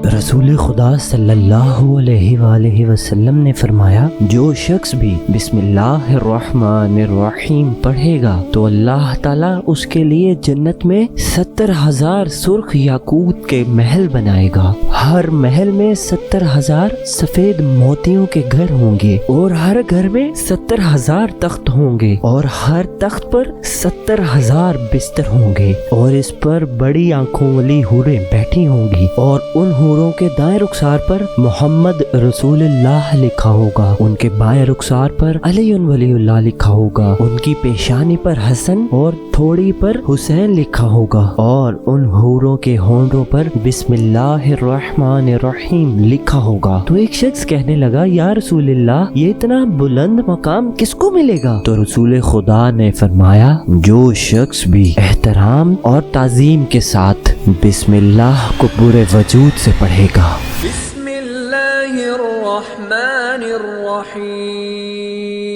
رسول خدا صلی اللہ علیہ وآلہ وسلم نے فرمایا، جو شخص بھی بسم اللہ الرحمن الرحیم پڑھے گا تو اللہ تعالیٰ اس کے لیے جنت میں 70,000 سرخ یاقوت کے محل بنائے گا۔ ہر محل میں 70,000 سفید موتیوں کے گھر ہوں گے، اور ہر گھر میں 70,000 تخت ہوں گے، اور ہر تخت پر 70,000 بستر ہوں گے، اور اس پر بڑی آنکھوں والی حوریں بیٹھی ہوں گی، اور ان حوروں کے دائیں رخسار پر محمد رسول اللہ لکھا ہوگا، ان کے بائیں رخسار پر علی ولی اللہ لکھا ہوگا، ان کی پیشانی پر حسن اور تھوڑی پر حسین لکھا ہوگا، اور ان حوروں کے ہونٹوں پر بسم اللہ الرحمن الرحیم لکھا ہوگا۔ تو ایک شخص کہنے لگا، یا رسول اللہ، یہ اتنا بلند مقام کس کو ملے گا؟ تو رسول خدا نے فرمایا، جو شخص بھی احترام اور تعظیم کے ساتھ بسم اللہ کو پورے وجود سے پڑھے گا۔ بسم اللہ الرحمن الرحیم